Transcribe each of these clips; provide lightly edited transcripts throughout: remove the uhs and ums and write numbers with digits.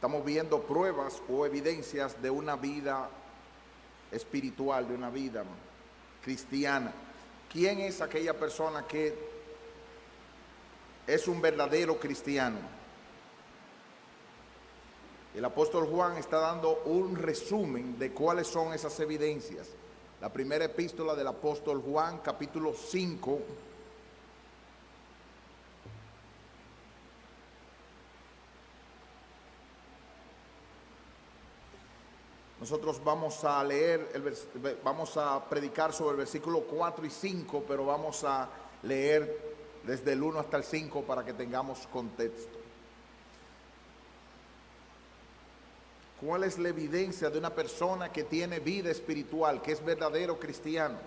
Estamos viendo pruebas o evidencias de una vida espiritual, de una vida cristiana. ¿Quién es aquella persona que es un verdadero cristiano? El apóstol Juan está dando un resumen de cuáles son esas evidencias. La primera epístola del apóstol Juan, capítulo 5. Nosotros vamos a leer, vamos a predicar sobre el versículo 4 y 5, pero vamos a leer desde el 1 hasta el 5 para que tengamos contexto. ¿Cuál es la evidencia de una persona que tiene vida espiritual, que es verdadero cristiano?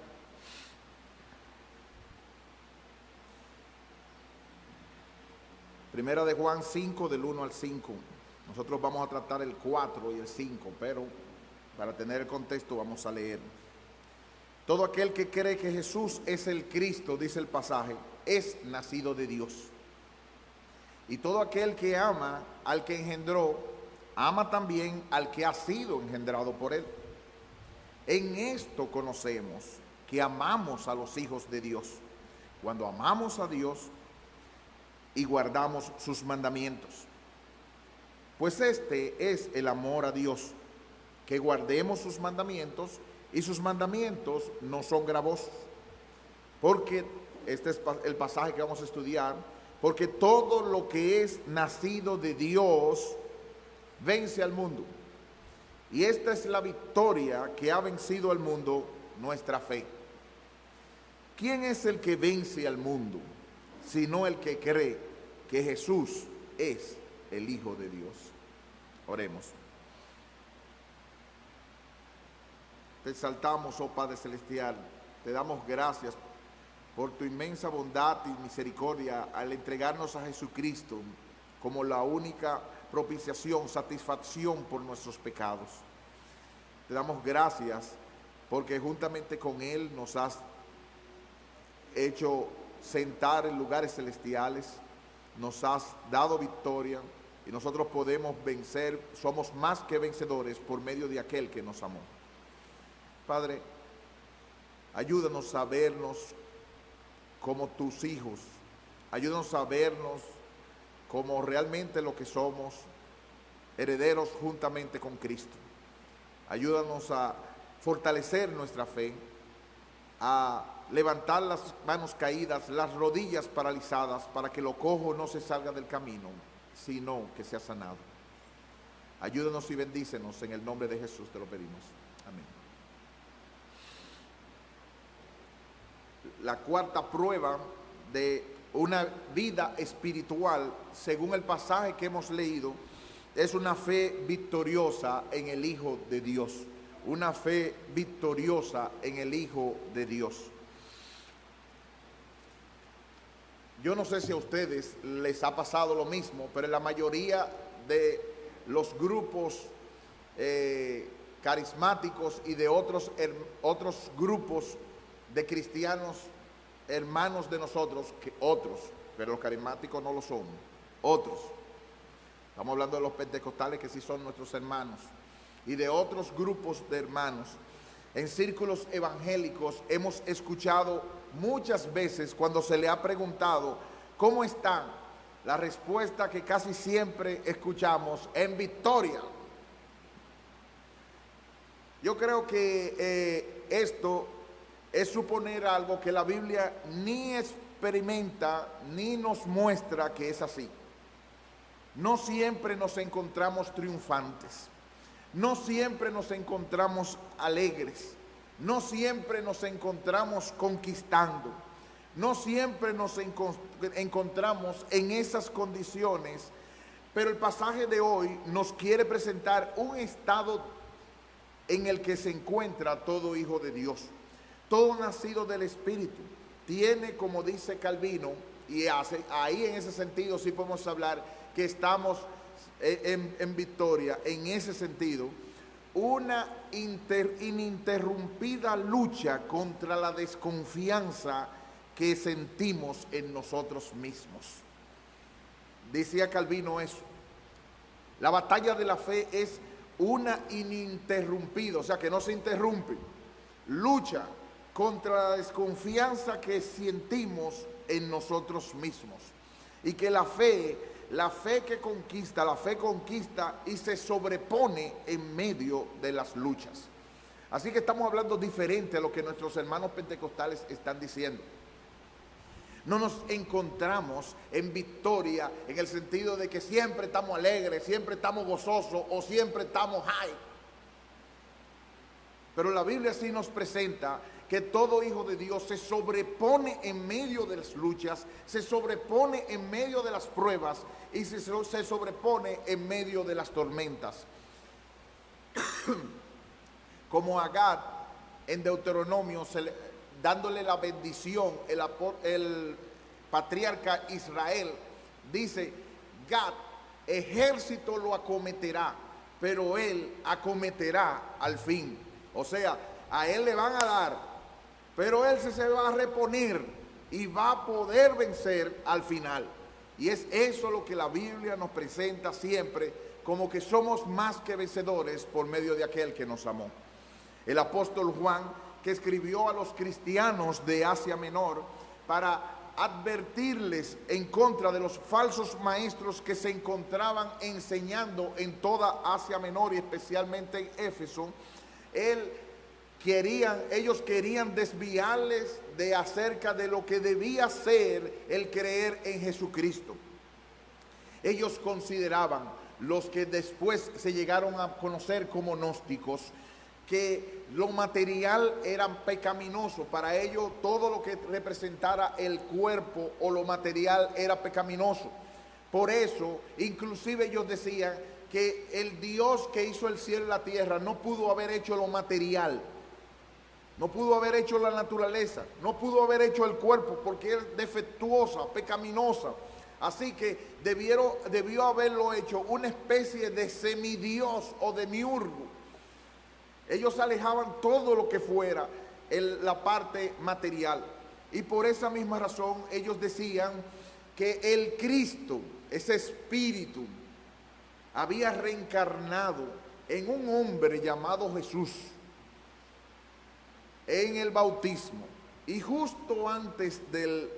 Primera de Juan 5, del 1 al 5. Nosotros vamos a tratar el 4 y el 5, pero para tener el contexto vamos a leer. Todo aquel que cree que Jesús es el Cristo, dice el pasaje, es nacido de Dios. Y todo aquel que ama al que engendró, ama también al que ha sido engendrado por él. En esto conocemos que amamos a los hijos de Dios, cuando amamos a Dios y guardamos sus mandamientos. Pues este es el amor a Dios, que guardemos sus mandamientos, y sus mandamientos no son gravosos. Porque este es el pasaje que vamos a estudiar, porque todo lo que es nacido de Dios vence al mundo. Y esta es la victoria que ha vencido al mundo, nuestra fe. ¿Quién es el que vence al mundo? Sino el que cree que Jesús es el Hijo de Dios. Oremos. Te exaltamos, oh Padre Celestial, te damos gracias por tu inmensa bondad y misericordia al entregarnos a Jesucristo como la única propiciación, satisfacción por nuestros pecados. Te damos gracias porque juntamente con Él nos has hecho sentar en lugares celestiales, nos has dado victoria y nosotros podemos vencer, somos más que vencedores por medio de aquel que nos amó. Padre, ayúdanos a vernos como tus hijos, ayúdanos a vernos como realmente lo que somos, herederos juntamente con Cristo. Ayúdanos a fortalecer nuestra fe, a levantar las manos caídas, las rodillas paralizadas, para que lo cojo no se salga del camino, sino que sea sanado. Ayúdanos y bendícenos, en el nombre de Jesús te lo pedimos. Amén. La cuarta prueba de una vida espiritual, según el pasaje que hemos leído, es una fe victoriosa en el Hijo de Dios. Una fe victoriosa en el Hijo de Dios. Yo no sé si a ustedes les ha pasado lo mismo, pero en la mayoría de los grupos carismáticos y de otros grupos de cristianos, hermanos de nosotros, pero los carismáticos no lo son, otros. Estamos hablando de los pentecostales que sí son nuestros hermanos, y de otros grupos de hermanos. En círculos evangélicos hemos escuchado muchas veces cuando se le ha preguntado ¿cómo están? La respuesta que casi siempre escuchamos: en victoria. Yo creo que esto es suponer algo que la Biblia ni experimenta ni nos muestra que es así. No siempre nos encontramos triunfantes, no siempre nos encontramos alegres, no siempre nos encontramos conquistando, no siempre nos encontramos en esas condiciones, pero el pasaje de hoy nos quiere presentar un estado en el que se encuentra todo hijo de Dios. Todo nacido del Espíritu tiene, como dice Calvino, y ahí en ese sentido sí podemos hablar que estamos en victoria, en ese sentido, una ininterrumpida lucha contra la desconfianza que sentimos en nosotros mismos. Decía Calvino eso, La batalla de la fe es una ininterrumpida, o sea que no se interrumpe, lucha contra la desconfianza que sentimos en nosotros mismos. Y que la fe que conquista, la fe conquista y se sobrepone en medio de las luchas. Así que estamos hablando diferente a lo que nuestros hermanos pentecostales están diciendo. No nos encontramos en victoria en el sentido de que siempre estamos alegres, siempre estamos gozosos o siempre estamos high. Pero la Biblia sí nos presenta que todo hijo de Dios se sobrepone en medio de las luchas, se sobrepone en medio de las pruebas y se sobrepone en medio de las tormentas. Como Agar en Deuteronomio, dándole la bendición, el patriarca Israel dice: Gad, ejército lo acometerá, pero él acometerá al fin. O sea, a él le van a dar, pero él se va a reponer y va a poder vencer al final. Y es eso lo que la Biblia nos presenta siempre, como que somos más que vencedores por medio de aquel que nos amó. El apóstol Juan, que escribió a los cristianos de Asia Menor para advertirles en contra de los falsos maestros que se encontraban enseñando en toda Asia Menor y especialmente en Éfeso, ellos querían desviarles de acerca de lo que debía ser el creer en Jesucristo. Ellos consideraban, los que después se llegaron a conocer como gnósticos, que lo material era pecaminoso. Para ellos todo lo que representara el cuerpo o lo material era pecaminoso. Por eso, inclusive ellos decían que el Dios que hizo el cielo y la tierra no pudo haber hecho lo material, no pudo haber hecho la naturaleza, no pudo haber hecho el cuerpo porque es defectuosa, pecaminosa. Así que debió haberlo hecho una especie de semidios o demiurgo. Ellos alejaban todo lo que fuera la parte material. Y por esa misma razón ellos decían que el Cristo, ese espíritu, había reencarnado en un hombre llamado Jesús en el bautismo. Y justo antes de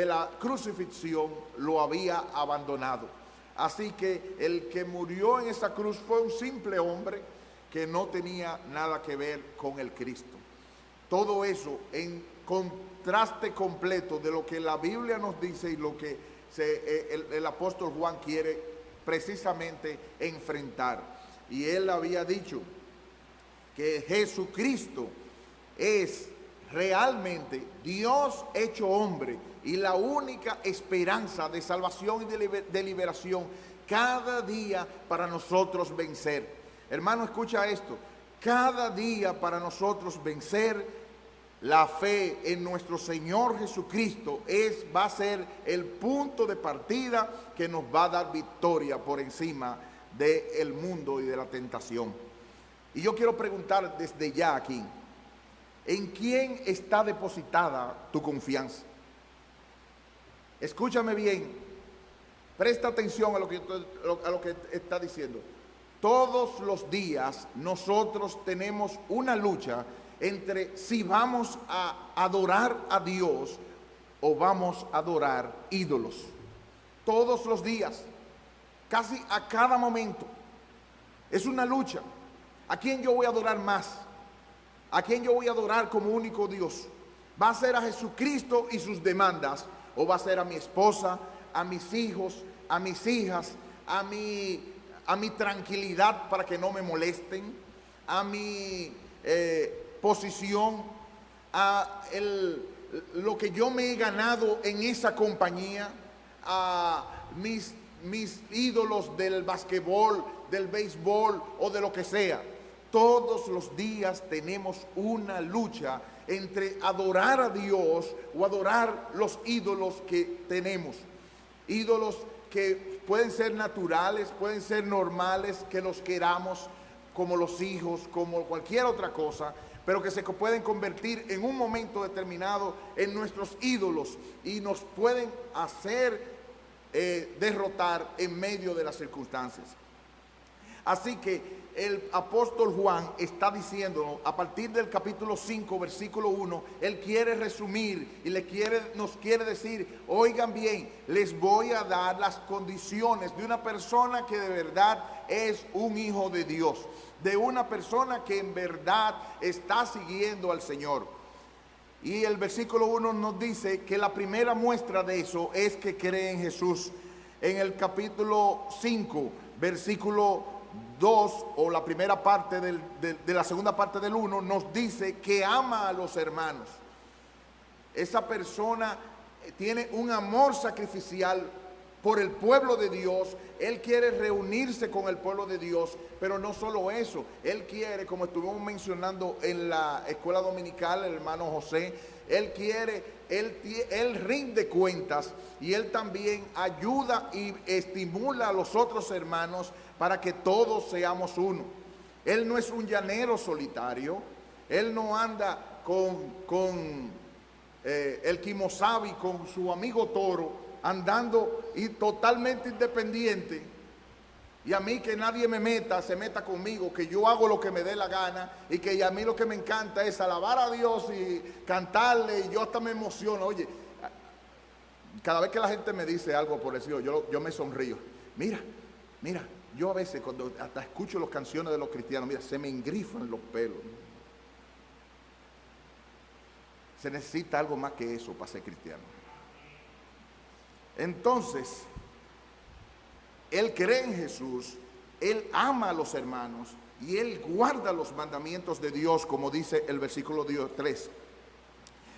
la crucifixión lo había abandonado. Así que el que murió en esa cruz fue un simple hombre que no tenía nada que ver con el Cristo. Todo eso en contraste completo de lo que la Biblia nos dice y lo que el apóstol Juan quiere precisamente enfrentar. Y él había dicho que Jesucristo es realmente Dios hecho hombre y la única esperanza de salvación y de liberación cada día para nosotros vencer. Hermano, escucha esto: cada día para nosotros vencer, la fe en nuestro Señor Jesucristo va a ser el punto de partida que nos va a dar victoria por encima del mundo y de la tentación. Y yo quiero preguntar desde ya aquí: ¿en quién está depositada tu confianza? Escúchame bien, presta atención a lo que está diciendo. Todos los días nosotros tenemos una lucha entre si vamos a adorar a Dios o vamos a adorar ídolos. Todos los días, casi a cada momento, es una lucha. ¿A quién yo voy a adorar más? ¿A quién yo voy a adorar como único Dios? ¿Va a ser a Jesucristo y sus demandas? ¿O va a ser a mi esposa, a mis hijos, a mis hijas, a mi tranquilidad para que no me molesten, a mi posición, a lo que yo me he ganado en esa compañía, a mis ídolos del basquetbol, del béisbol o de lo que sea? Todos los días tenemos una lucha entre adorar a Dios o adorar los ídolos que tenemos. Ídolos que pueden ser naturales, pueden ser normales, que los queramos como los hijos, como cualquier otra cosa, pero que se pueden convertir en un momento determinado en nuestros ídolos y nos pueden hacer derrotar en medio de las circunstancias. Así que el apóstol Juan está diciendo, a partir del capítulo 5, versículo 1, él quiere resumir y nos quiere decir, oigan bien, les voy a dar las condiciones de una persona que de verdad es un hijo de Dios, de una persona que en verdad está siguiendo al Señor. Y el versículo 1 nos dice que la primera muestra de eso es que cree en Jesús. En el capítulo 5, versículo 2, o la primera parte de la segunda parte del 1, nos dice que ama a los hermanos. Esa persona tiene un amor sacrificial por el pueblo de Dios. Él quiere reunirse con el pueblo de Dios, pero no solo eso, él quiere, como estuvimos mencionando en la escuela dominical, el hermano José, él rinde cuentas, y él también ayuda y estimula a los otros hermanos para que todos seamos uno. Él no es un llanero solitario, él no anda con el Kimosabi, con su amigo Toro, andando y totalmente independiente, y a mí que nadie se meta conmigo, que yo hago lo que me dé la gana, y que a mí lo que me encanta es alabar a Dios y cantarle, y yo hasta me emociono. Oye, cada vez que la gente me dice algo por eso, yo me sonrío. Mira, yo a veces cuando hasta escucho las canciones de los cristianos, mira, se me engrifan los pelos. Se necesita algo más que eso para ser cristiano. Entonces, él cree en Jesús, él ama a los hermanos y él guarda los mandamientos de Dios, como dice el versículo 3,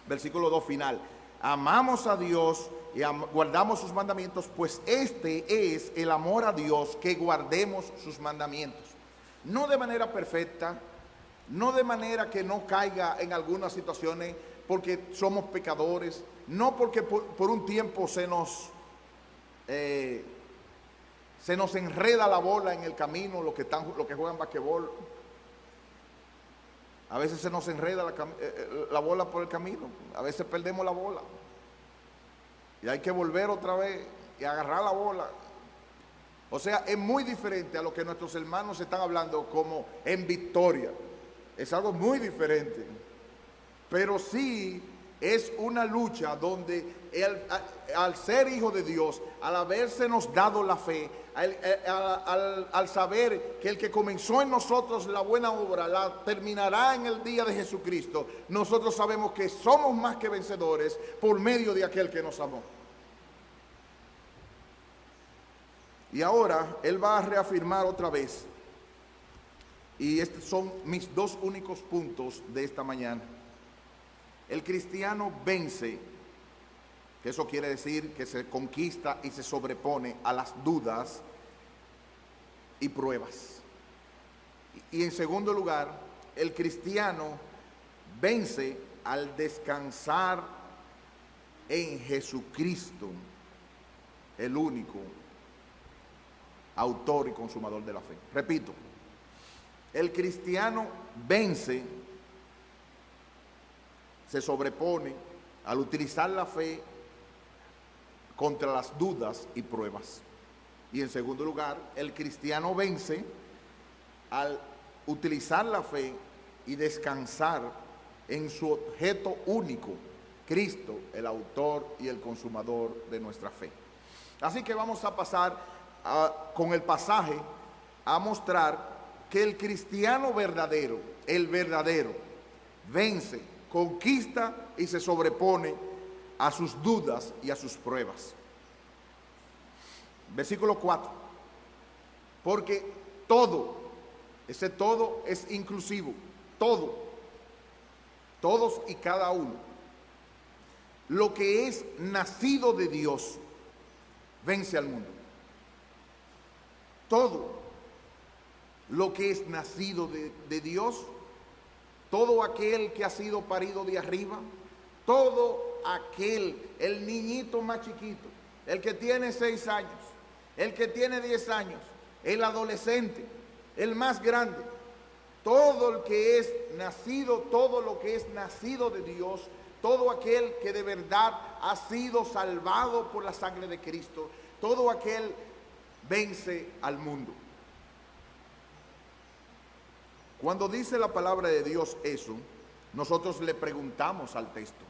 versículo 2 final. Amamos a Dios y guardamos sus mandamientos, pues este es el amor a Dios, que guardemos sus mandamientos. No de manera perfecta, no de manera que no caiga en algunas situaciones porque somos pecadores, no porque por un tiempo se nos enreda la bola en el camino, los que juegan basquetbol. A veces se nos enreda la bola por el camino, a veces perdemos la bola y hay que volver otra vez y agarrar la bola. O sea, es muy diferente a lo que nuestros hermanos están hablando como en victoria. Es algo muy diferente, pero sí es una lucha donde al ser hijo de Dios, al habérsenos dado la fe, al saber que el que comenzó en nosotros la buena obra la terminará en el día de Jesucristo, nosotros sabemos que somos más que vencedores por medio de aquel que nos amó. Y ahora él va a reafirmar otra vez, y estos son mis dos únicos puntos de esta mañana. El cristiano vence, que eso quiere decir que se conquista y se sobrepone a las dudas y pruebas. Y en segundo lugar, el cristiano vence al descansar en Jesucristo, el único autor y consumador de la fe. Repito, el cristiano vence, se sobrepone al utilizar la fe contra las dudas y pruebas. Y en segundo lugar, el cristiano vence al utilizar la fe y descansar en su objeto único, Cristo, el autor y el consumador de nuestra fe. Así que vamos a pasar con el pasaje a mostrar que el cristiano verdadero, el verdadero, vence, conquista y se sobrepone a sus dudas y a sus pruebas. Versículo 4. Porque todo, ese todo es inclusivo, todo, todos y cada uno, lo que es nacido de Dios, vence al mundo. Todo lo que es nacido de Dios, todo aquel que ha sido parido de arriba, todo aquel, el niñito más chiquito, el que tiene 6 años, el que tiene 10 años, el adolescente, el más grande, todo el que es nacido, todo lo que es nacido de Dios, todo aquel que de verdad ha sido salvado por la sangre de Cristo, todo aquel vence al mundo. Cuando dice la palabra de Dios eso, nosotros le preguntamos al texto,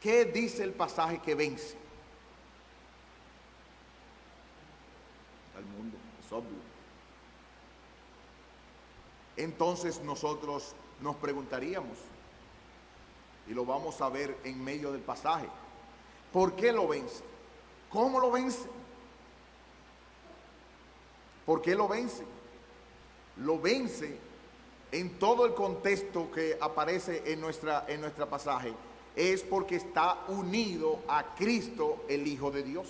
¿qué dice el pasaje que vence? Al mundo, es obvio. Entonces nosotros nos preguntaríamos, y lo vamos a ver en medio del pasaje, ¿por qué lo vence? ¿Cómo lo vence? ¿Por qué lo vence? Lo vence en todo el contexto que aparece en nuestra pasaje, es porque está unido a Cristo, el Hijo de Dios.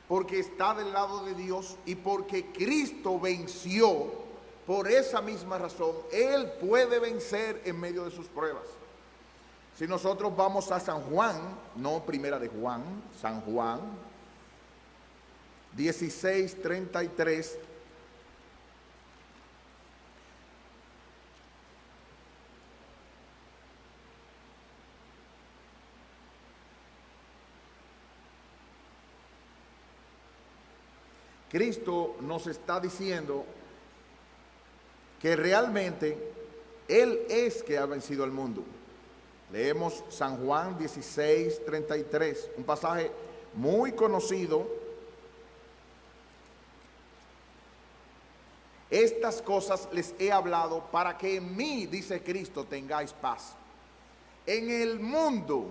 Porque está del lado de Dios y porque Cristo venció, por esa misma razón, Él puede vencer en medio de sus pruebas. Si nosotros vamos a San Juan, no Primera de Juan, San Juan 16:33, Cristo nos está diciendo que realmente Él es que ha vencido al mundo. Leemos San Juan 16:33, un pasaje muy conocido. Estas cosas les he hablado para que en mí, dice Cristo, tengáis paz. En el mundo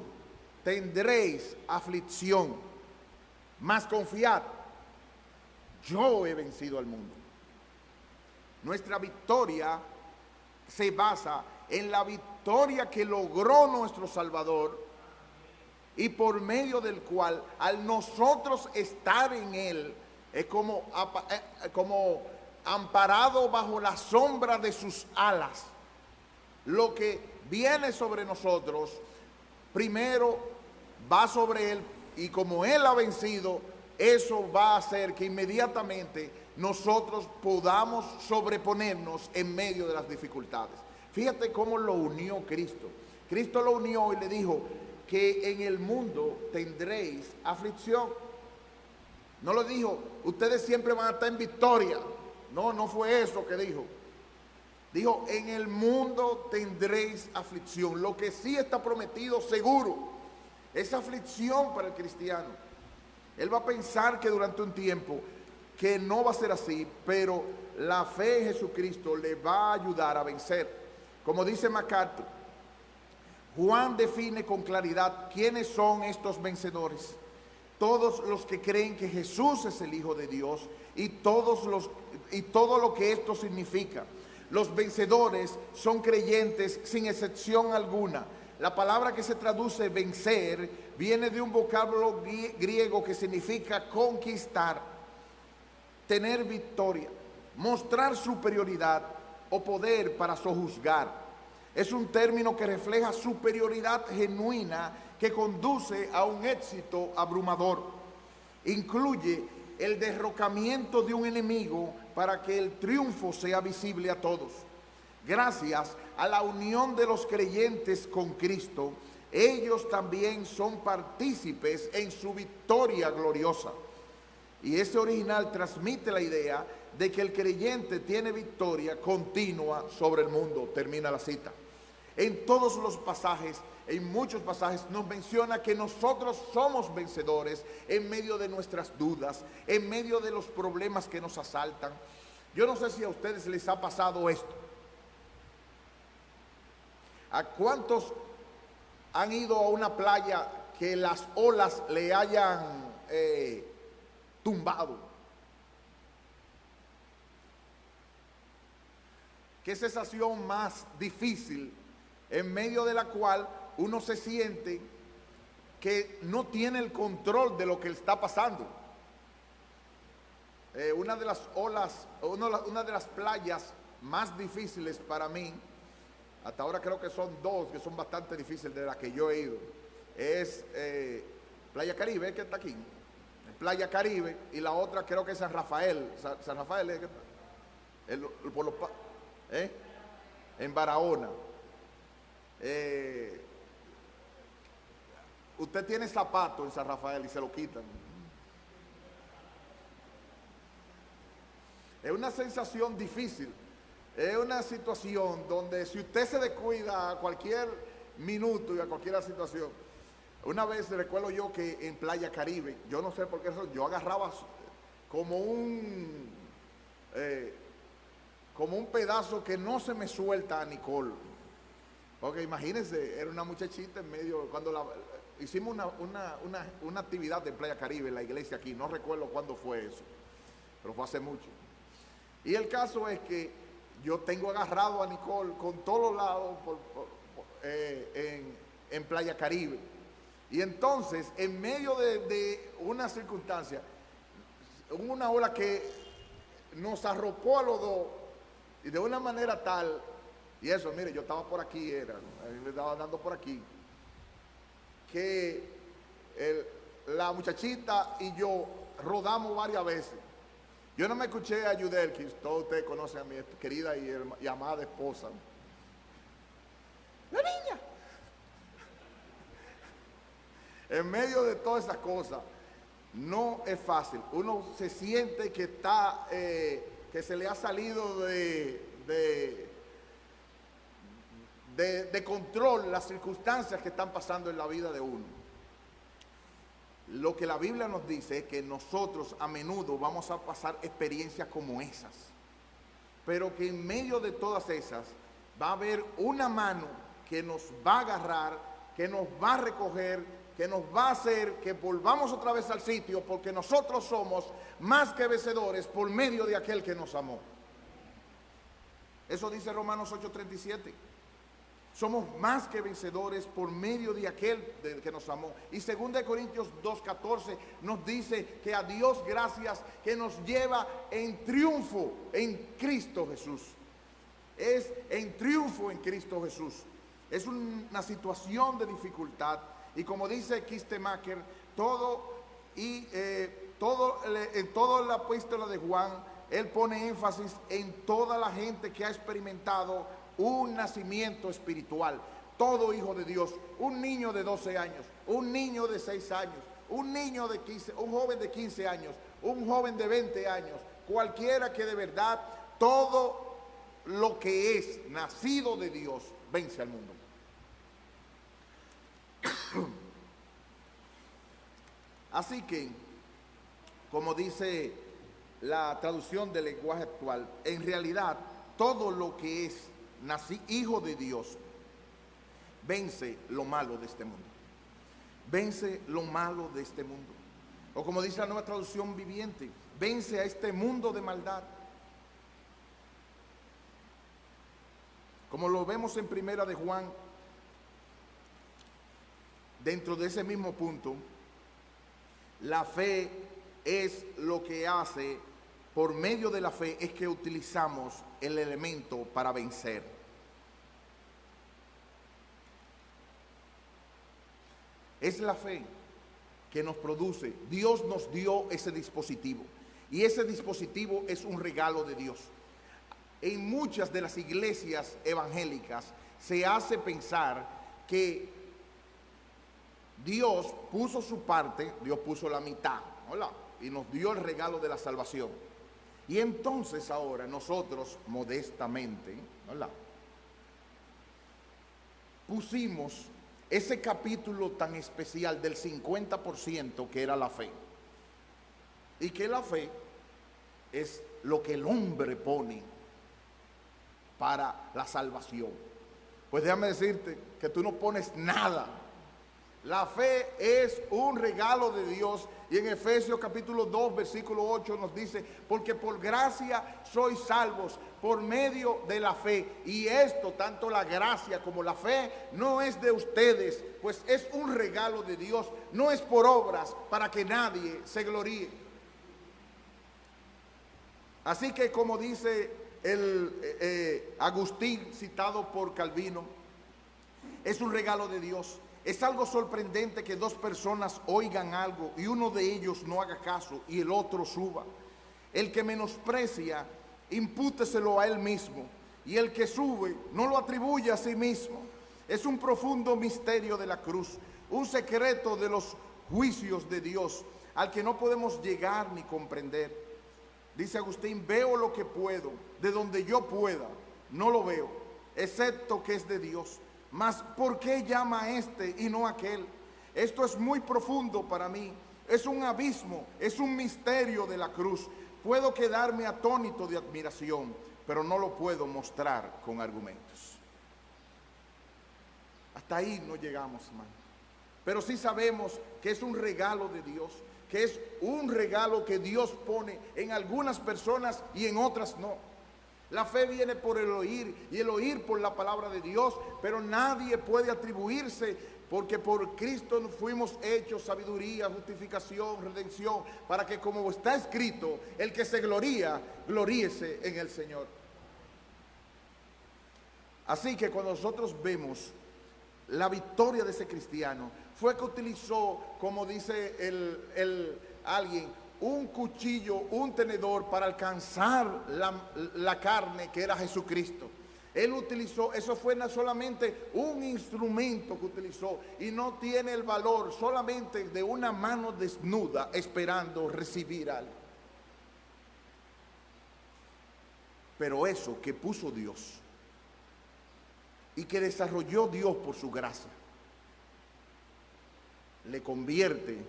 tendréis aflicción, mas confiad, yo he vencido al mundo. Nuestra victoria se basa en la victoria que logró nuestro Salvador y por medio del cual, al nosotros estar en Él, es como amparado bajo la sombra de sus alas. Lo que viene sobre nosotros, primero va sobre Él, y como Él ha vencido, eso va a hacer que inmediatamente nosotros podamos sobreponernos en medio de las dificultades. Fíjate cómo lo unió Cristo. Cristo lo unió y le dijo que en el mundo tendréis aflicción. No lo dijo, ustedes siempre van a estar en victoria. No, no fue eso que dijo. Dijo, en el mundo tendréis aflicción. Lo que sí está prometido seguro es aflicción para el cristiano. Él va a pensar que durante un tiempo que no va a ser así, pero la fe en Jesucristo le va a ayudar a vencer. Como dice MacArthur, Juan define con claridad quiénes son estos vencedores. Todos los que creen que Jesús es el Hijo de Dios y todo lo que esto significa. Los vencedores son creyentes sin excepción alguna. La palabra que se traduce vencer viene de un vocablo griego que significa conquistar, tener victoria, mostrar superioridad o poder para sojuzgar. Es un término que refleja superioridad genuina que conduce a un éxito abrumador. Incluye el derrocamiento de un enemigo para que el triunfo sea visible a todos. Gracias a la unión de los creyentes con Cristo, ellos también son partícipes en su victoria gloriosa. Y este original transmite la idea de que el creyente tiene victoria continua sobre el mundo. Termina la cita. En todos los pasajes, en muchos pasajes, nos menciona que nosotros somos vencedores en medio de nuestras dudas, en medio de los problemas que nos asaltan. Yo no sé si a ustedes les ha pasado esto. ¿A cuántos han ido a una playa que las olas le hayan tumbado? ¿Qué sensación más difícil en medio de la cual uno se siente que no tiene el control de lo que está pasando? Una de las olas, una de las playas más difíciles para mí, hasta ahora creo que son dos que son bastante difíciles de las que yo he ido, es Playa Caribe, que está aquí, Playa Caribe, y la otra creo que es San Rafael. San Rafael es que está en Barahona. usted tiene zapatos en San Rafael y se lo quitan. Es una sensación difícil, es una situación donde si usted se descuida a cualquier minuto y a cualquier situación. Una vez recuerdo yo que en Playa Caribe, yo no sé por qué yo agarraba como un pedazo que no se me suelta a Nicole. Porque imagínense, era una muchachita en medio, cuando hicimos una actividad en Playa Caribe, en la iglesia aquí, no recuerdo cuándo fue eso, pero fue hace mucho. Y el caso es que yo tengo agarrado a Nicole con todos lados en Playa Caribe. Y entonces, en medio de una circunstancia, hubo una ola que nos arropó a los dos, y de una manera tal, y eso, mire, yo estaba por aquí, me estaba andando por aquí, que la muchachita y yo rodamos varias veces. Yo no me escuché a Yudelkis, todos ustedes conocen a mi querida y amada esposa. ¡La niña! En medio de todas esas cosas, no es fácil. Uno se siente que está, que se le ha salido de control las circunstancias que están pasando en la vida de uno. Lo que la Biblia nos dice es que nosotros a menudo vamos a pasar experiencias como esas, pero que en medio de todas esas va a haber una mano que nos va a agarrar, que nos va a recoger, que nos va a hacer que volvamos otra vez al sitio, porque nosotros somos más que vencedores por medio de aquel que nos amó. Eso dice Romanos 8:37. Somos más que vencedores por medio de aquel que nos amó. Y 2 Corintios 2:14 nos dice que a Dios gracias que nos lleva en triunfo en Cristo Jesús. Es en triunfo en Cristo Jesús. Es una situación de dificultad. Y como dice Kistemacher, en toda la epístola de Juan, él pone énfasis en toda la gente que ha experimentado un nacimiento espiritual. Todo hijo de Dios, un niño de 12 años, un niño de 6 años, un niño de 15, un joven de 15 años, un joven de 20 años, cualquiera que de verdad todo lo que es nacido de Dios vence al mundo. Así que, como dice la traducción del lenguaje actual, en realidad todo lo que es hijo de Dios vence lo malo de este mundo. Vence lo malo de este mundo. O como dice la nueva traducción viviente, vence a este mundo de maldad. Como lo vemos en Primera de Juan, dentro de ese mismo punto, la fe es lo que hace, por medio de la fe es que utilizamos el elemento para vencer. Es la fe que nos produce. Dios nos dio ese dispositivo y ese dispositivo es un regalo de Dios. En muchas de las iglesias evangélicas se hace pensar que Dios puso su parte, Dios puso la mitad, ¿verdad? Y nos dio el regalo de la salvación. Y entonces ahora nosotros modestamente, ¿verdad?, pusimos ese capítulo tan especial del 50% que era la fe. Y que la fe es lo que el hombre pone para la salvación. Pues déjame decirte que tú no pones nada. La fe es un regalo de Dios. Y en Efesios capítulo 2 versículo 8 nos dice: porque por gracia sois salvos por medio de la fe. Y esto, tanto la gracia como la fe, no es de ustedes, pues es un regalo de Dios. No es por obras para que nadie se gloríe. Así que, como dice Agustín, citado por Calvino, es un regalo de Dios. Es algo sorprendente que dos personas oigan algo y uno de ellos no haga caso y el otro suba. El que menosprecia, impúteselo a él mismo, y el que sube, no lo atribuye a sí mismo. Es un profundo misterio de la cruz. un secreto de los juicios de Dios, al que no podemos llegar ni comprender. Dice Agustín, veo lo que puedo, de donde yo pueda, no lo veo, excepto que es de Dios. Mas, ¿por qué llama a este y no a aquel? Esto es muy profundo para mí, es un abismo, es un misterio de la cruz. Puedo quedarme atónito de admiración, pero no lo puedo mostrar con argumentos. Hasta ahí no llegamos, hermano. Pero sí sabemos que es un regalo de Dios, que es un regalo que Dios pone en algunas personas y en otras no. La fe viene por el oír y el oír por la palabra de Dios, pero nadie puede atribuirse, porque por Cristo fuimos hechos sabiduría, justificación, redención, para que, como está escrito, el que se gloría, gloríese en el Señor. Así que cuando nosotros vemos la victoria de ese cristiano, fue que utilizó, como dice alguien, un cuchillo, un tenedor para alcanzar la carne que era Jesucristo. Él utilizó, eso fue no solamente un instrumento que utilizó, y no tiene el valor solamente de una mano desnuda esperando recibir algo. Pero eso que puso Dios y que desarrolló Dios por su gracia, le convierte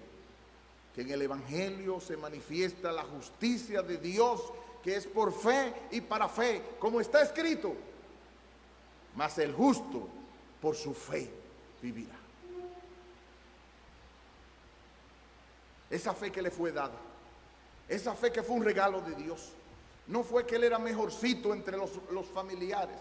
que en el Evangelio se manifiesta la justicia de Dios, que es por fe y para fe, como está escrito. Mas el justo por su fe vivirá. Esa fe que le fue dada, esa fe que fue un regalo de Dios, no fue que él era mejorcito entre los familiares.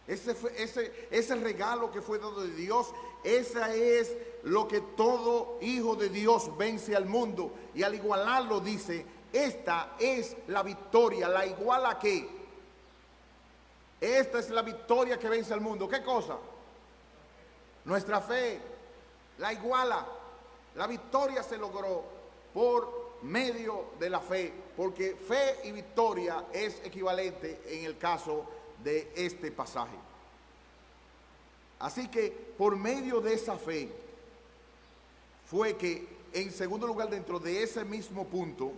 Ese regalo que fue dado de Dios, esa es lo que todo hijo de Dios vence al mundo. Y al igualarlo dice, esta es la victoria. ¿La iguala qué? Esta es la victoria que vence al mundo. ¿Qué cosa? Nuestra fe. La iguala. La victoria se logró por medio de la fe, porque fe y victoria es equivalente en el caso de este pasaje. Así que por medio de esa fe fue que, en segundo lugar, dentro de ese mismo punto,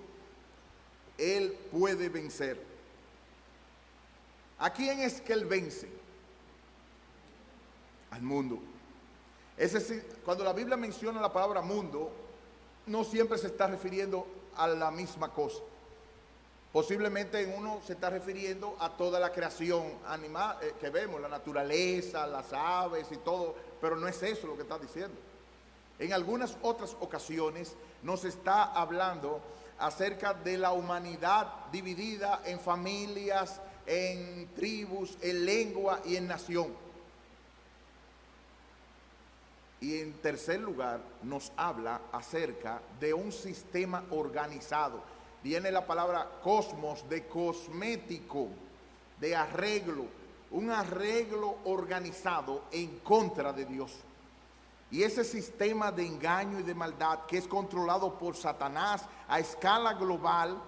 él puede vencer. ¿A quién es que él vence? Al mundo. Es decir, cuando la Biblia menciona la palabra mundo, no siempre se está refiriendo a la misma cosa. Posiblemente en uno se está refiriendo a toda la creación animal que vemos, la naturaleza, las aves y todo, pero no es eso lo que está diciendo. En algunas otras ocasiones nos está hablando acerca de la humanidad dividida en familias, en tribus, en lengua y en nación. Y en tercer lugar nos habla acerca de un sistema organizado. Viene la palabra cosmos, de cosmético, de arreglo, un arreglo organizado en contra de Dios. Y ese sistema de engaño y de maldad que es controlado por Satanás a escala global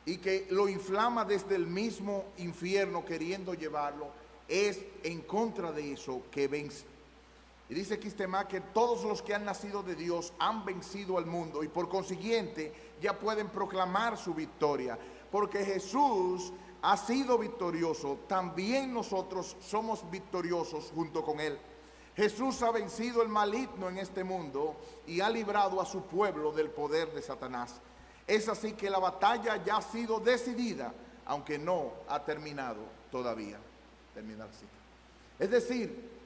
y que lo inflama desde el mismo infierno queriendo llevarlo, es en contra de eso que vence. Y dice Quistemá que todos los que han nacido de Dios han vencido al mundo y por consiguiente ya pueden proclamar su victoria. Porque Jesús ha sido victorioso, también nosotros somos victoriosos junto con Él. Jesús ha vencido el maligno en este mundo y ha librado a su pueblo del poder de Satanás. Es así que la batalla ya ha sido decidida, aunque no ha terminado todavía. Termina la cita. Es decir,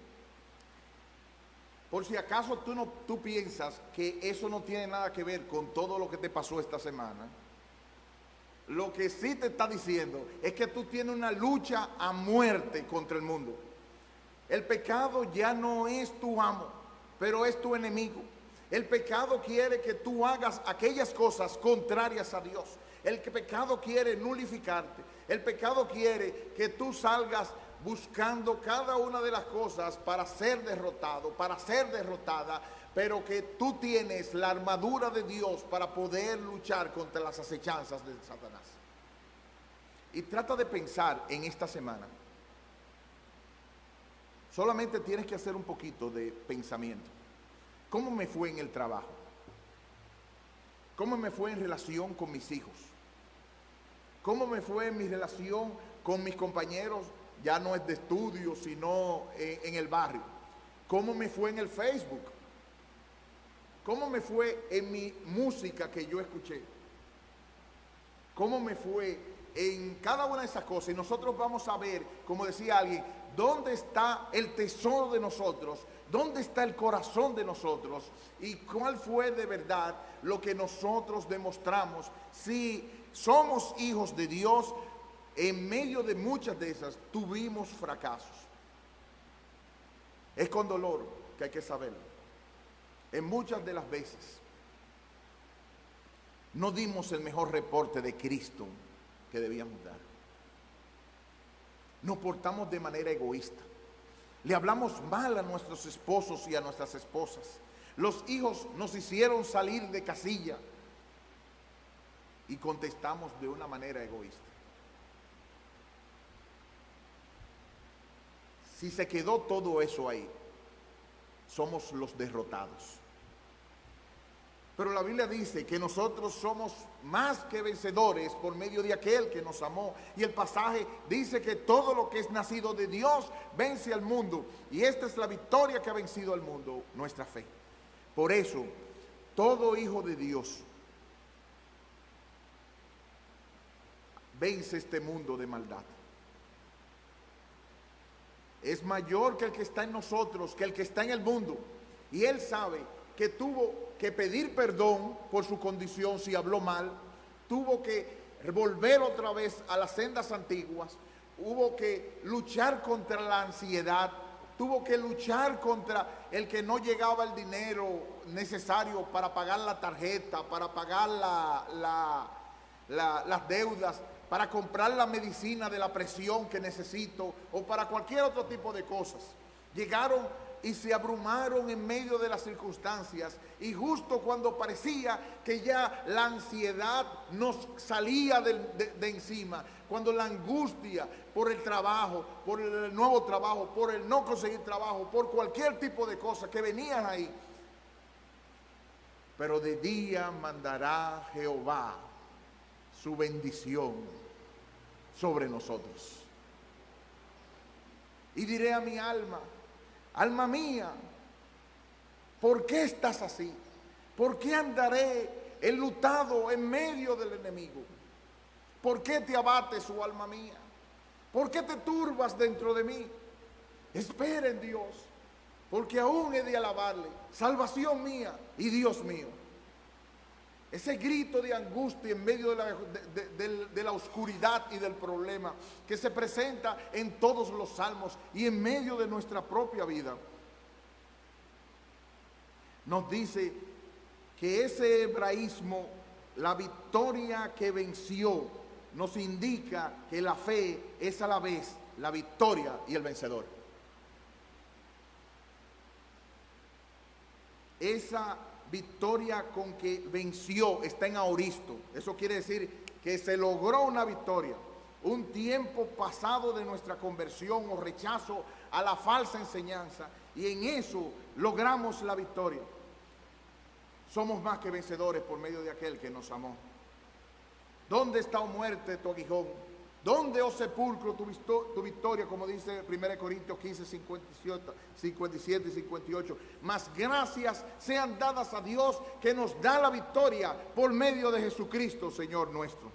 por si acaso tú piensas que eso no tiene nada que ver con todo lo que te pasó esta semana, lo que sí te está diciendo es que tú tienes una lucha a muerte contra el mundo. El pecado ya no es tu amo, pero es tu enemigo. El pecado quiere que tú hagas aquellas cosas contrarias a Dios. El pecado quiere nulificarte. El pecado quiere que tú salgas buscando cada una de las cosas para ser derrotado, para ser derrotada, pero que tú tienes la armadura de Dios para poder luchar contra las acechanzas de Satanás. Y trata de pensar en esta semana Solamente tienes que hacer un poquito de pensamiento. ¿Cómo me fue en el trabajo? ¿Cómo me fue en relación con mis hijos? ¿Cómo me fue en mi relación con mis compañeros? Ya no es de estudio, sino en el barrio. ¿Cómo me fue en el Facebook? ¿Cómo me fue en mi música que yo escuché? ¿Cómo me fue en cada una de esas cosas? Y nosotros vamos a ver, como decía alguien, dónde está el tesoro de nosotros, dónde está el corazón de nosotros y cuál fue de verdad lo que nosotros demostramos. Si somos hijos de Dios, en medio de muchas de esas tuvimos fracasos. Es con dolor que hay que saberlo. En muchas de las veces no dimos el mejor reporte de Cristo que debíamos dar. Nos portamos de manera egoísta. Le hablamos mal a nuestros esposos y a nuestras esposas. Los hijos nos hicieron salir de casilla y contestamos de una manera egoísta. Si se quedó todo eso ahí, somos los derrotados. Pero la Biblia dice que nosotros somos más que vencedores por medio de aquel que nos amó. Y el pasaje dice que todo lo que es nacido de Dios vence al mundo. Y esta es la victoria que ha vencido al mundo, nuestra fe. Por eso, todo hijo de Dios vence este mundo de maldad. Es mayor que el que está en nosotros, que el que está en el mundo. Y él sabe que tuvo que pedir perdón por su condición si habló mal, tuvo que volver otra vez a las sendas antiguas, hubo que luchar contra la ansiedad, tuvo que luchar contra el que no llegaba el dinero necesario para pagar la tarjeta, para pagar las deudas, para comprar la medicina de la presión que necesito o para cualquier otro tipo de cosas. Llegaron y se abrumaron en medio de las circunstancias, y justo cuando parecía que ya la ansiedad nos salía de encima, cuando la angustia por el trabajo, por el nuevo trabajo, por el no conseguir trabajo, por cualquier tipo de cosas que venían ahí, pero de día mandará Jehová su bendición sobre nosotros. Y diré a mi alma: alma mía, ¿por qué estás así? ¿Por qué andaré enlutado en medio del enemigo? ¿Por qué te abates, oh alma mía? ¿Por qué te turbas dentro de mí? Espera en Dios, porque aún he de alabarle, salvación mía y Dios mío. Ese grito de angustia en medio de la oscuridad y del problema que se presenta en todos los salmos y en medio de nuestra propia vida, nos dice que ese hebraísmo, la victoria que venció, nos indica que la fe es a la vez la victoria y el vencedor. Esa victoria con que venció está en aoristo. Eso quiere decir que se logró una victoria. Un tiempo pasado de nuestra conversión o rechazo a la falsa enseñanza, y en eso logramos la victoria. Somos más que vencedores por medio de aquel que nos amó. ¿Dónde está, oh muerte, tu aguijón? ¿Dónde, oh sepulcro, tu victoria? Como dice 1 Corintios 15, 57 y 58. Mas gracias sean dadas a Dios que nos da la victoria por medio de Jesucristo, Señor nuestro.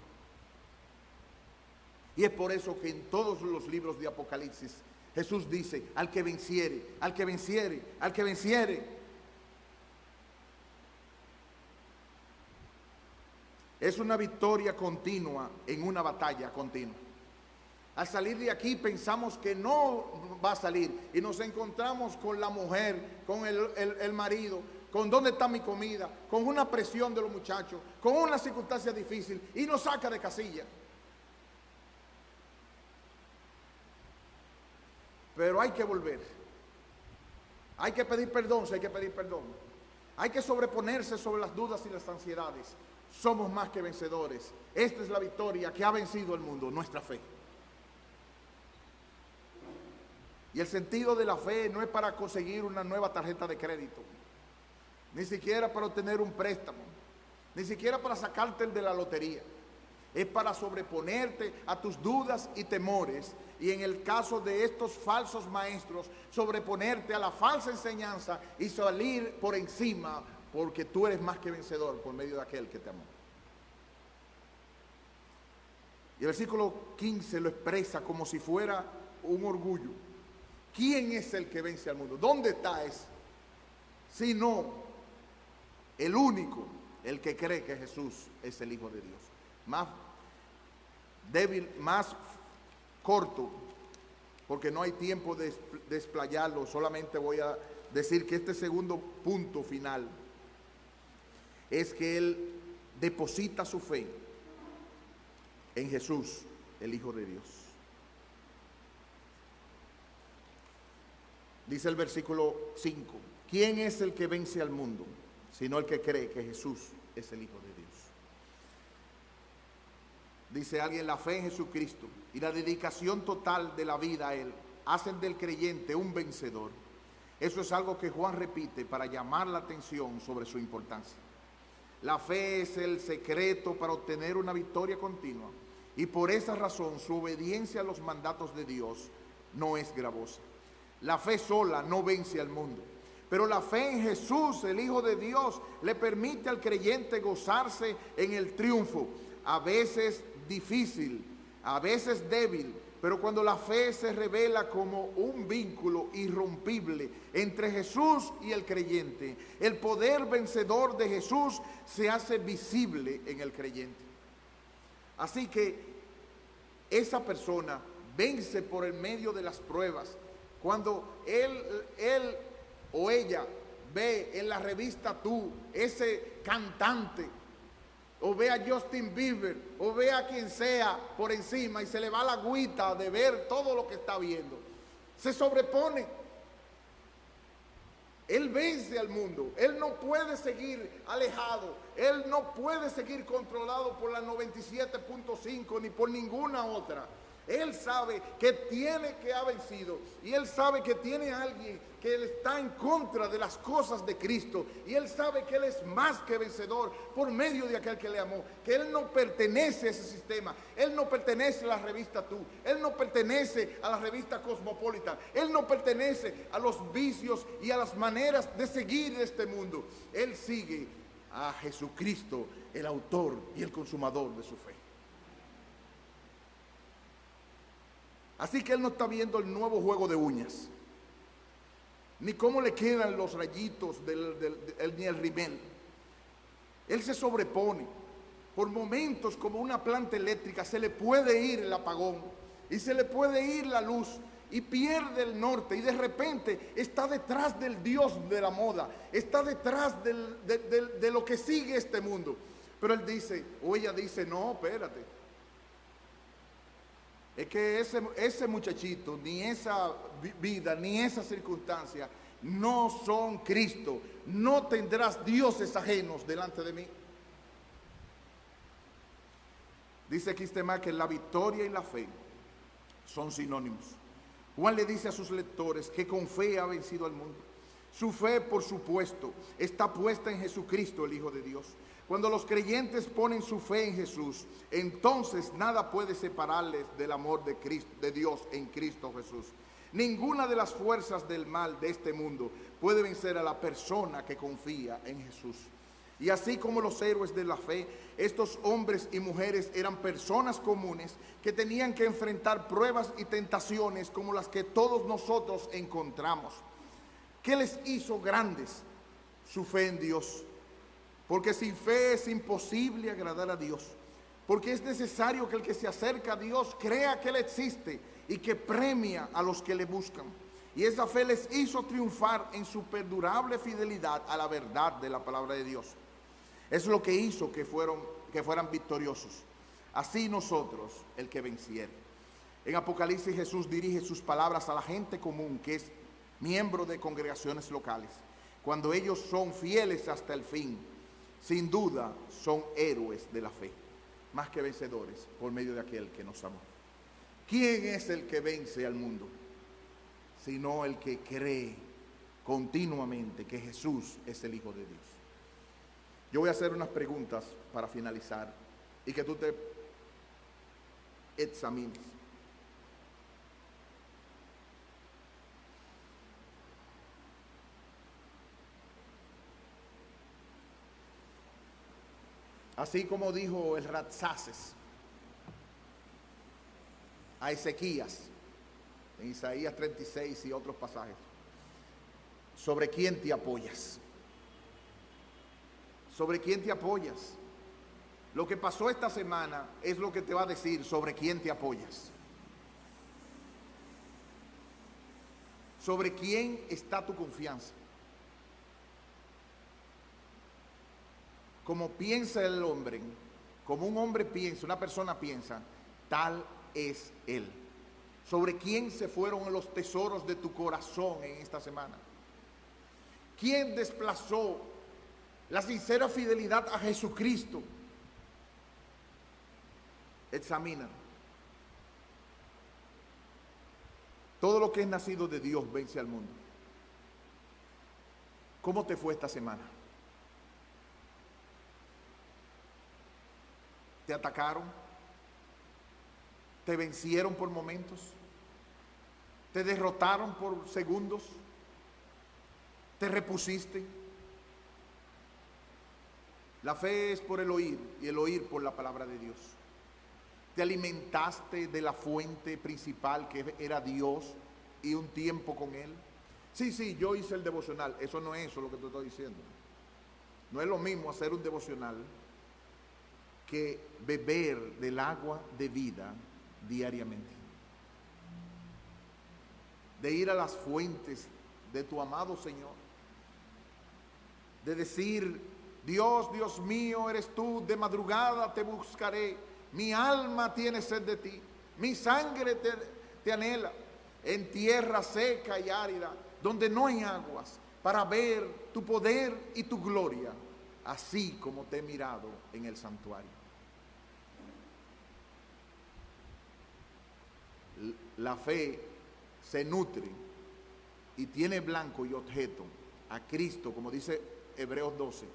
Y es por eso que en todos los libros de Apocalipsis Jesús dice: al que venciere, al que venciere, al que venciere. Es una victoria continua en una batalla continua. Al salir de aquí pensamos que no va a salir y nos encontramos con la mujer, con el marido, con dónde está mi comida, con una presión de los muchachos, con una circunstancia difícil, y nos saca de casilla. Pero hay que volver. Hay que pedir perdón, si hay que pedir perdón. Hay que sobreponerse sobre las dudas y las ansiedades. Somos más que vencedores. Esta es la victoria que ha vencido el mundo, nuestra fe. Y el sentido de la fe no es para conseguir una nueva tarjeta de crédito, ni siquiera para obtener un préstamo, ni siquiera para sacarte el de la lotería. Es para sobreponerte a tus dudas y temores, y en el caso de estos falsos maestros, sobreponerte a la falsa enseñanza y salir por encima, porque tú eres más que vencedor por medio de aquel que te amó. Y el versículo 15 lo expresa como si fuera un orgullo. ¿Quién es el que vence al mundo? ¿Dónde está ese? Sino el único, el que cree que Jesús es el Hijo de Dios. Más débil, más corto, porque no hay tiempo de explayarlo. Solamente voy a decir que este segundo punto final es que él deposita su fe en Jesús, el Hijo de Dios. Dice el versículo 5, ¿quién es el que vence al mundo? Sino el que cree que Jesús es el Hijo de Dios. Dice alguien, la fe en Jesucristo y la dedicación total de la vida a Él hacen del creyente un vencedor. Eso es algo que Juan repite para llamar la atención sobre su importancia. La fe es el secreto para obtener una victoria continua, y por esa razón su obediencia a los mandatos de Dios no es gravosa. La fe sola no vence al mundo, pero la fe en Jesús, el Hijo de Dios, le permite al creyente gozarse en el triunfo, a veces difícil, a veces débil, pero cuando la fe se revela como un vínculo irrompible entre Jesús y el creyente, el poder vencedor de Jesús se hace visible en el creyente. Así que esa persona vence por el medio de las pruebas. Cuando él o ella ve en la revista Tú ese cantante, o ve a Justin Bieber, o ve a quien sea por encima, y se le va la agüita de ver todo lo que está viendo, se sobrepone. Él vence al mundo. Él no puede seguir alejado. Él no puede seguir controlado por la 97.5 ni por ninguna otra. Él sabe que ha vencido, y él sabe que tiene a alguien que él está en contra de las cosas de Cristo, y él sabe que él es más que vencedor por medio de aquel que le amó, que él no pertenece a ese sistema, él no pertenece a la revista Tú, él no pertenece a la revista Cosmopolitan, él no pertenece a los vicios y a las maneras de seguir este mundo. Él sigue a Jesucristo, el autor y el consumador de su fe. Así que él no está viendo el nuevo juego de uñas, ni cómo le quedan los rayitos ni el rimel. Él se sobrepone. Por momentos, como una planta eléctrica, se le puede ir el apagón y se le puede ir la luz y pierde el norte, y de repente está detrás del Dios de la moda, está detrás de lo que sigue este mundo. Pero él dice, o ella dice, no, espérate. Es que ese muchachito, ni esa vida, ni esa circunstancia, no son Cristo. No tendrás dioses ajenos delante de mí. Dice Quistemá que la victoria y la fe son sinónimos. Juan le dice a sus lectores que con fe ha vencido al mundo. Su fe, por supuesto, está puesta en Jesucristo, el Hijo de Dios. Cuando los creyentes ponen su fe en Jesús, entonces nada puede separarles del amor de Cristo, de Dios en Cristo Jesús. Ninguna de las fuerzas del mal de este mundo puede vencer a la persona que confía en Jesús. Y así como los héroes de la fe, estos hombres y mujeres eran personas comunes que tenían que enfrentar pruebas y tentaciones como las que todos nosotros encontramos. ¿Qué les hizo grandes? Su fe en Dios. Porque sin fe es imposible agradar a Dios. Porque es necesario que el que se acerca a Dios crea que Él existe y que premia a los que le buscan. Y esa fe les hizo triunfar en su perdurable fidelidad a la verdad de la palabra de Dios. Es lo que hizo que fueran victoriosos. Así nosotros, el que venciere. En Apocalipsis Jesús dirige sus palabras a la gente común que es miembro de congregaciones locales. Cuando ellos son fieles hasta el fin, sin duda son héroes de la fe, más que vencedores por medio de aquel que nos amó. ¿Quién es el que vence al mundo? sino el que cree continuamente que Jesús es el Hijo de Dios. Yo voy a hacer unas preguntas para finalizar y que tú te examines. Así como dijo el Rabsaces a Ezequías en Isaías 36 y otros pasajes, ¿sobre quién te apoyas? ¿Sobre quién te apoyas? Lo que pasó esta semana es lo que te va a decir sobre quién te apoyas. ¿Sobre quién está tu confianza? Como piensa el hombre, como un hombre piensa, una persona piensa, tal es él. ¿Sobre quién se fueron los tesoros de tu corazón en esta semana? ¿Quién desplazó la sincera fidelidad a Jesucristo? Examina. Todo lo que es nacido de Dios vence al mundo. ¿Cómo te fue esta semana? ¿Te atacaron? ¿Te vencieron por momentos? ¿Te derrotaron por segundos? ¿Te repusiste? La fe es por el oír y el oír por la palabra de Dios. ¿Te alimentaste de la fuente principal que era Dios y un tiempo con Él? Sí, yo hice el devocional. Eso no es eso lo que te estoy diciendo. No es lo mismo hacer un devocional que beber del agua de vida diariamente. De ir a las fuentes de tu amado Señor. De decir, Dios, Dios mío, eres tú, de madrugada te buscaré. Mi alma tiene sed de ti, mi sangre te anhela, en tierra seca y árida, donde no hay aguas, para ver tu poder y tu gloria, así como te he mirado en el santuario. La fe se nutre y tiene blanco y objeto a Cristo, como dice Hebreos 12,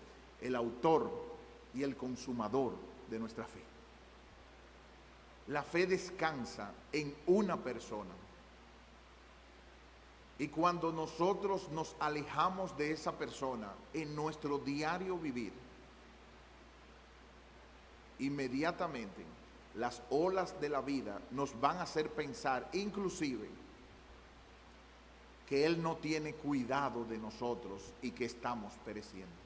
el autor y el consumador de nuestra fe. La fe descansa en una persona. Y cuando nosotros nos alejamos de esa persona en nuestro diario vivir, inmediatamente las olas de la vida nos van a hacer pensar, inclusive, que Él no tiene cuidado de nosotros y que estamos pereciendo.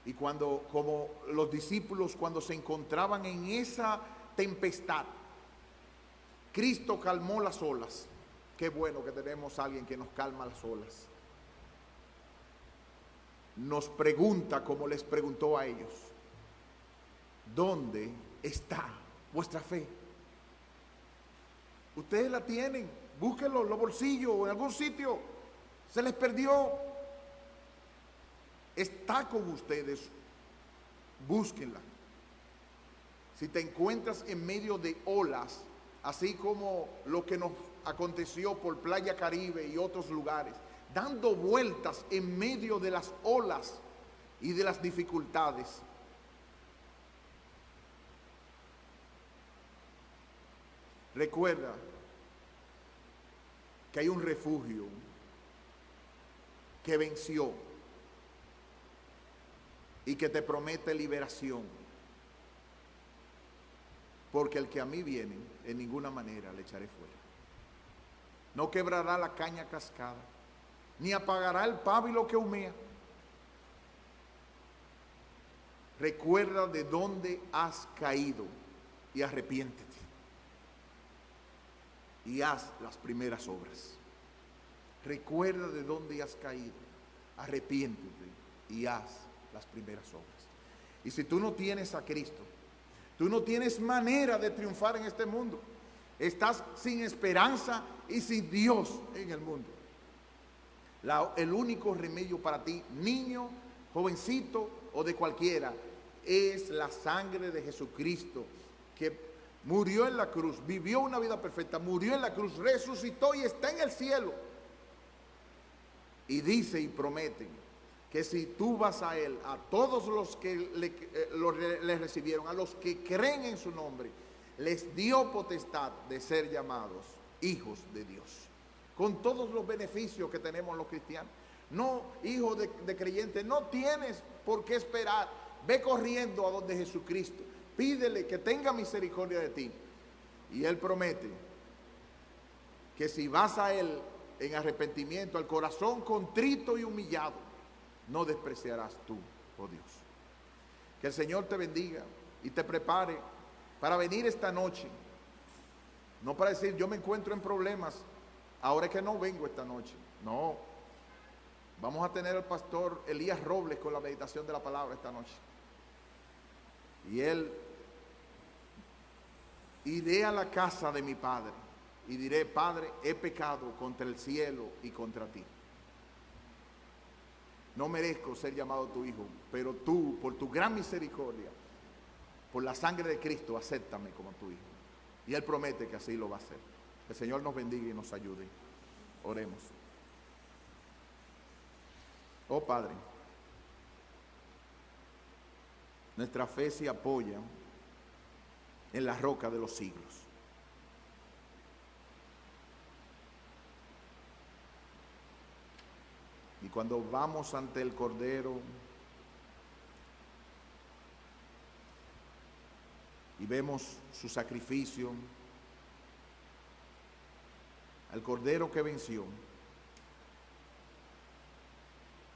Y cuando, como los discípulos, cuando se encontraban en esa tempestad, Cristo calmó las olas. Qué bueno que tenemos a alguien que nos calma las olas. Nos pregunta, como les preguntó a ellos, ¿dónde está vuestra fe? Ustedes la tienen, búsquenlo en los bolsillos o en algún sitio. Se les perdió. Está con ustedes, búsquenla. Si te encuentras en medio de olas, así como lo que nos aconteció por Playa Caribe y otros lugares, dando vueltas en medio de las olas y de las dificultades, recuerda que hay un refugio que venció y que te promete liberación, porque el que a mí viene, en ninguna manera le echaré fuera. No quebrará la caña cascada, ni apagará el pábilo que humea. Recuerda de dónde has caído y arrepiéntete. Y haz las primeras obras. Recuerda de dónde has caído, arrepiéntete y haz las primeras obras. Y si tú no tienes a Cristo, tú no tienes manera de triunfar en este mundo. Estás sin esperanza y sin Dios en el mundo. El único remedio para ti, niño, jovencito o de cualquiera, es la sangre de Jesucristo que murió en la cruz, vivió una vida perfecta, murió en la cruz, resucitó y está en el cielo. Y dice y promete que si tú vas a Él, a todos los que le recibieron, a los que creen en su nombre, les dio potestad de ser llamados hijos de Dios. Con todos los beneficios que tenemos los cristianos. No, hijo de creyente, no tienes por qué esperar. Ve corriendo a donde Jesucristo. Pídele que tenga misericordia de ti. Y Él promete que si vas a Él en arrepentimiento, al corazón contrito y humillado, no despreciarás tú, oh Dios. Que el Señor te bendiga y te prepare para venir esta noche. No para decir, yo me encuentro en problemas, ahora es que no vengo esta noche. No, vamos a tener al pastor Elías Robles con la meditación de la palabra esta noche. Y él, iré a la casa de mi padre y diré, Padre, he pecado contra el cielo y contra ti. No merezco ser llamado tu hijo, pero tú, por tu gran misericordia, por la sangre de Cristo, acéptame como tu hijo. Y Él promete que así lo va a hacer. Que el Señor nos bendiga y nos ayude. Oremos. Oh Padre, nuestra fe se apoya en la roca de los siglos. Y cuando vamos ante el Cordero y vemos su sacrificio, al Cordero que venció,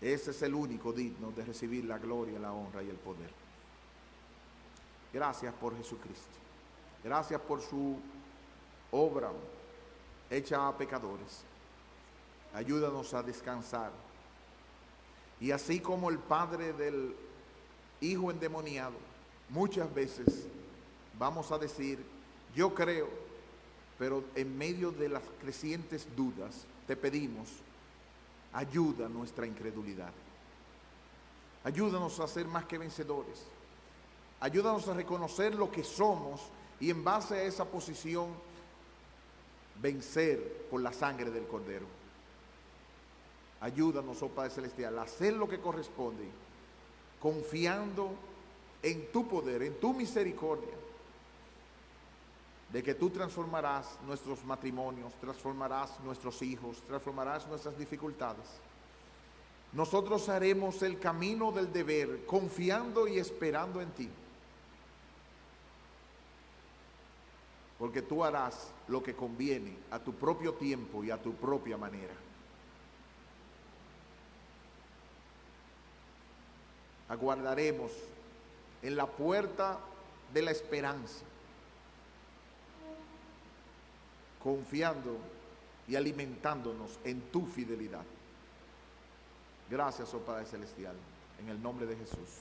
ese es el único digno de recibir la gloria, la honra y el poder. Gracias por Jesucristo. Gracias por su obra hecha a pecadores. Ayúdanos a descansar. Y así como el padre del hijo endemoniado, muchas veces vamos a decir, yo creo, pero en medio de las crecientes dudas, te pedimos, ayuda nuestra incredulidad. Ayúdanos a ser más que vencedores. Ayúdanos a reconocer lo que somos y en base a esa posición vencer por la sangre del Cordero. Ayúdanos, oh Padre Celestial, a hacer lo que corresponde, confiando en tu poder, en tu misericordia, de que tú transformarás nuestros matrimonios, transformarás nuestros hijos, transformarás nuestras dificultades. Nosotros haremos el camino del deber, confiando y esperando en ti, porque tú harás lo que conviene a tu propio tiempo y a tu propia manera. Aguardaremos en la puerta de la esperanza, confiando y alimentándonos en tu fidelidad. Gracias, oh Padre Celestial, en el nombre de Jesús.